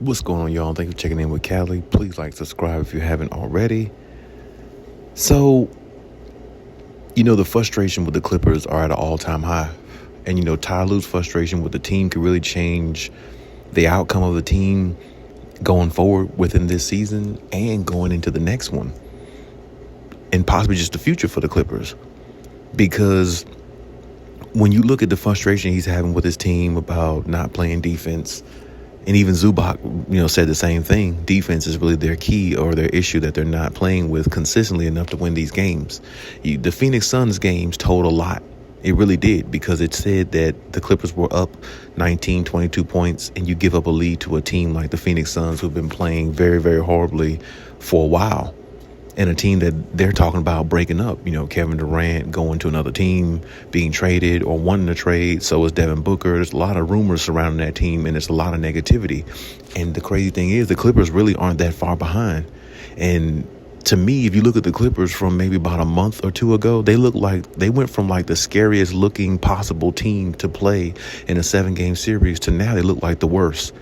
What's going on, y'all? Thank you for checking in with Callie. Please like, subscribe if you haven't already. So, the frustration with the Clippers are at an all-time high. And, Ty Lue's frustration with the team could really change the outcome of the team going forward within this season and going into the next one. And possibly just the future for the Clippers. Because when you look at the frustration he's having with his team about not playing defense, and even Zubac, said the same thing. Defense is really their key or their issue that they're not playing with consistently enough to win these games. The Phoenix Suns games told a lot. It really did, because it said that the Clippers were up 19, 22 points, and you give up a lead to a team like the Phoenix Suns, who've been playing very, very horribly for a while. And a team that they're talking about breaking up. Kevin Durant going to another team, being traded or wanting to trade. So is Devin Booker. There's a lot of rumors surrounding that team, and there's a lot of negativity. And the crazy thing is the Clippers really aren't that far behind. And to me, if you look at the Clippers from maybe about a month or two ago, they look like they went from like the scariest looking possible team to play in a 7-game series to now they look like the worst.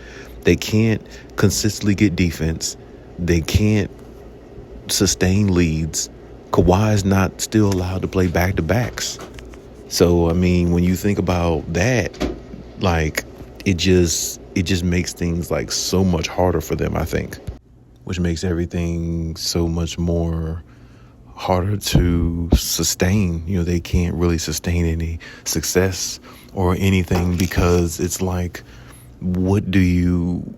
They can't consistently get defense. They can't sustain leads. Kawhi is not still allowed to play back-to-backs. So, when you think about that, it just makes things like so much harder for them, I think, which makes everything so much more harder to sustain. They can't really sustain any success or anything, because it's like, what do you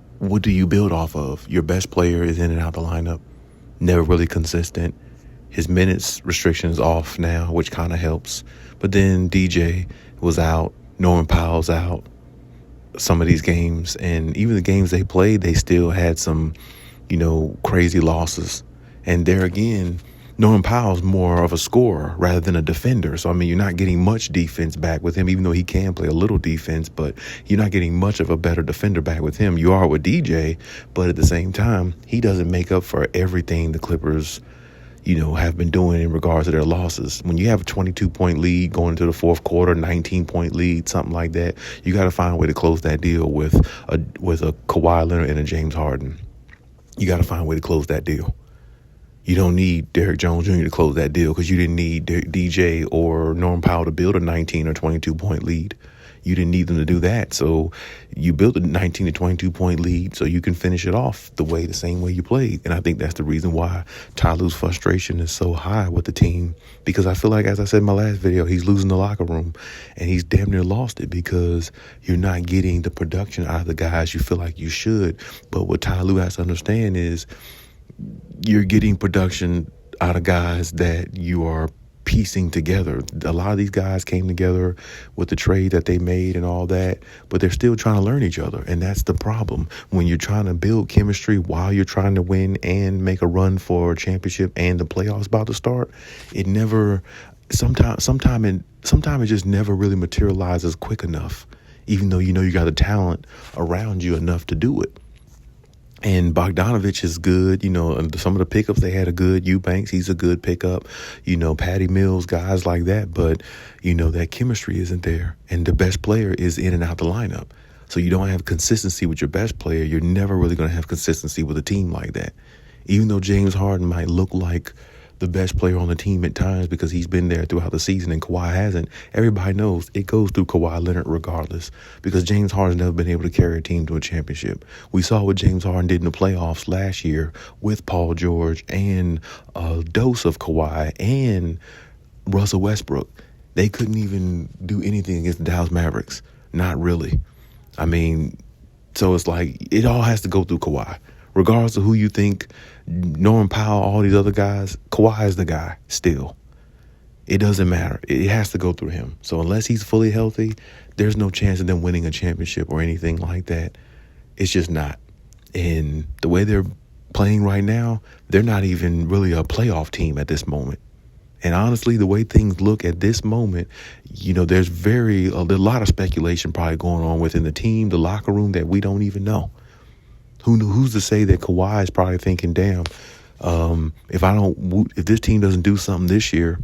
build off of? Your best player is in and out the lineup. Never really consistent. His minutes restriction is off now, which kind of helps. But then DJ was out. Norman Powell's out some of these games. And even the games they played, they still had some, crazy losses. And there again, Norman Powell's more of a scorer rather than a defender. So, you're not getting much defense back with him, even though he can play a little defense, but you're not getting much of a better defender back with him. You are with DJ, but at the same time, he doesn't make up for everything the Clippers, have been doing in regards to their losses. When you have a 22-point lead going into the fourth quarter, 19-point lead, something like that, you got to find a way to close that deal with a Kawhi Leonard and a James Harden. You got to find a way to close that deal. You don't need Derrick Jones Jr. to close that deal, because you didn't need DJ or Norman Powell to build a 19 or 22-point lead. You didn't need them to do that. So you built a 19 to 22-point lead so you can finish it off the same way you played. And I think that's the reason why Ty Lue's frustration is so high with the team, because I feel like, as I said in my last video, he's losing the locker room, and he's damn near lost it, because you're not getting the production out of the guys you feel like you should. But what Ty Lue has to understand is you're getting production out of guys that you are piecing together. A lot of these guys came together with the trade that they made and all that, but they're still trying to learn each other. And that's the problem. When you're trying to build chemistry while you're trying to win and make a run for a championship and the playoffs about to start, it never, sometimes it just never really materializes quick enough, even though you got the talent around you enough to do it. And Bogdanovich is good. Some of the pickups they had are good. Eubanks, he's a good pickup. Patty Mills, guys like that. But, that chemistry isn't there. And the best player is in and out the lineup. So you don't have consistency with your best player. You're never really going to have consistency with a team like that. Even though James Harden might look like the best player on the team at times because he's been there throughout the season and Kawhi hasn't, everybody knows it goes through Kawhi Leonard regardless, because James Harden's never been able to carry a team to a championship. We saw what James Harden did in the playoffs last year with Paul George and a dose of Kawhi and Russell Westbrook. They couldn't even do anything against the Dallas Mavericks. Not really. So it's like it all has to go through Kawhi. Regardless of who you think, Norman Powell, all these other guys, Kawhi is the guy still. It doesn't matter. It has to go through him. So unless he's fully healthy, there's no chance of them winning a championship or anything like that. It's just not. And the way they're playing right now, they're not even really a playoff team at this moment. And honestly, the way things look at this moment, there's a lot of speculation probably going on within the team, the locker room, that we don't even know. Who's to say that Kawhi is probably thinking, damn, if this team doesn't do something this year,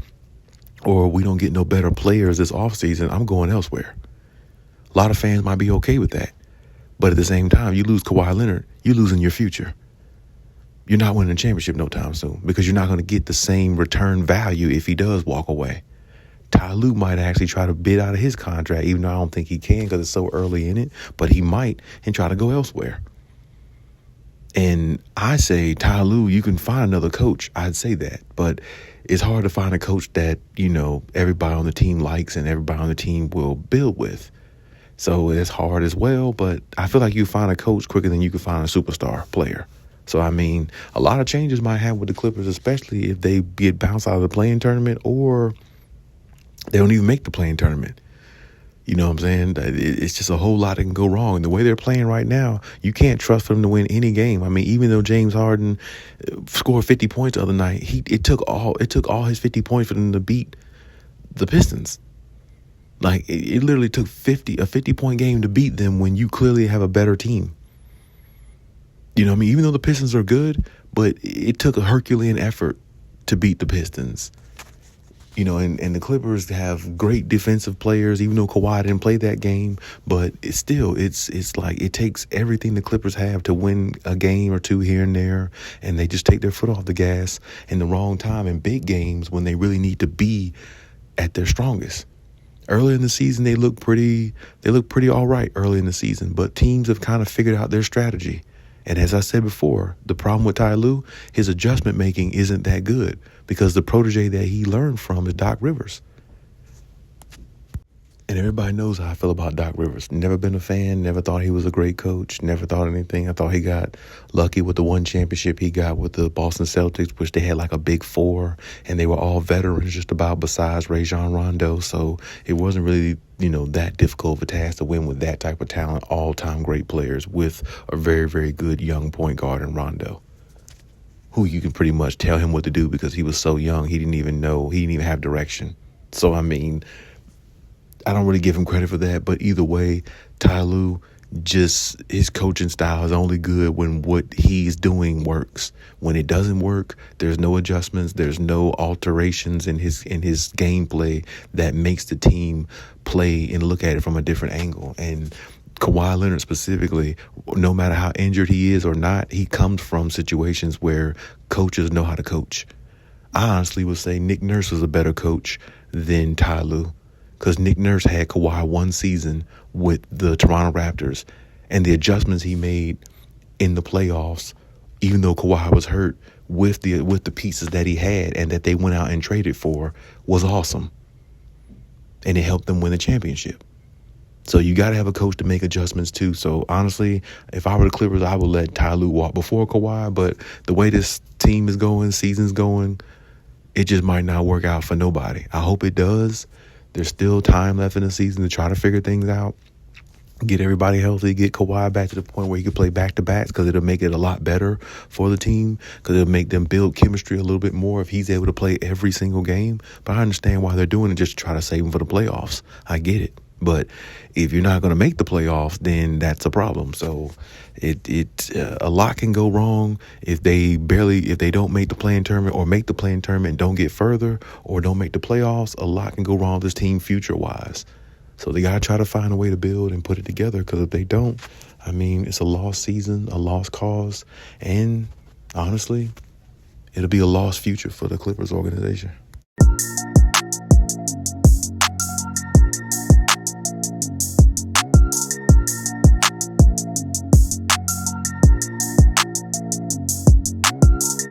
or we don't get no better players this offseason, I'm going elsewhere. A lot of fans might be okay with that. But at the same time, you lose Kawhi Leonard, you're losing your future. You're not winning a championship no time soon because you're not going to get the same return value if he does walk away. Ty Lue might actually try to bid out of his contract, even though I don't think he can because it's so early in it, but he might and try to go elsewhere. And I say, Ty Lue, you can find another coach. I'd say that. But it's hard to find a coach that, everybody on the team likes and everybody on the team will build with. So it's hard as well, but I feel like you find a coach quicker than you can find a superstar player. So, a lot of changes might happen with the Clippers, especially if they get bounced out of the play-in tournament or they don't even make the play-in tournament. You know what I'm saying? It's just a whole lot that can go wrong. And the way they're playing right now, you can't trust them to win any game. Even though James Harden scored 50 points the other night, it took all his 50 points for them to beat the Pistons. Like, it literally took a 50-point game to beat them when you clearly have a better team. Even though the Pistons are good, but it took a Herculean effort to beat the Pistons. And the Clippers have great defensive players, even though Kawhi didn't play that game. But it's like it takes everything the Clippers have to win a game or two here and there, and they just take their foot off the gas in the wrong time in big games when they really need to be at their strongest. Early in the season, they look pretty all right early in the season, but teams have kind of figured out their strategy. And as I said before, the problem with Ty Lue, his adjustment making isn't that good because the protege that he learned from is Doc Rivers. And everybody knows how I feel about Doc Rivers. Never been a fan, never thought he was a great coach, never thought anything. I thought he got lucky with the one championship he got with the Boston Celtics, which they had like a big four, and they were all veterans just about besides Rajon Rondo. So it wasn't really, that difficult of a task to win with that type of talent, all-time great players with a very, very good young point guard in Rondo, who you can pretty much tell him what to do because he was so young, he didn't even have direction. So, I don't really give him credit for that, but either way, Ty Lue, just his coaching style is only good when what he's doing works. When it doesn't work, there's no adjustments, there's no alterations in his gameplay that makes the team play and look at it from a different angle. And Kawhi Leonard specifically, no matter how injured he is or not, he comes from situations where coaches know how to coach. I honestly would say Nick Nurse was a better coach than Ty Lue. Because Nick Nurse had Kawhi one season with the Toronto Raptors, and the adjustments he made in the playoffs, even though Kawhi was hurt, with the pieces that he had and that they went out and traded for, was awesome. And it helped them win the championship. So you got to have a coach to make adjustments too. So honestly, if I were the Clippers, I would let Ty Lue walk before Kawhi. But the way this team is going, season's going, it just might not work out for nobody. I hope it does. There's still time left in the season to try to figure things out, get everybody healthy, get Kawhi back to the point where he can play back-to-backs because it'll make it a lot better for the team because it'll make them build chemistry a little bit more if he's able to play every single game. But I understand why they're doing it, just to try to save him for the playoffs. I get it. But if you're not going to make the playoffs, then that's a problem. So a lot can go wrong if they don't make the play-in tournament or make the play-in tournament and don't get further or don't make the playoffs. A lot can go wrong with this team future-wise. So they got to try to find a way to build and put it together because if they don't, it's a lost season, a lost cause, and honestly, it'll be a lost future for the Clippers organization.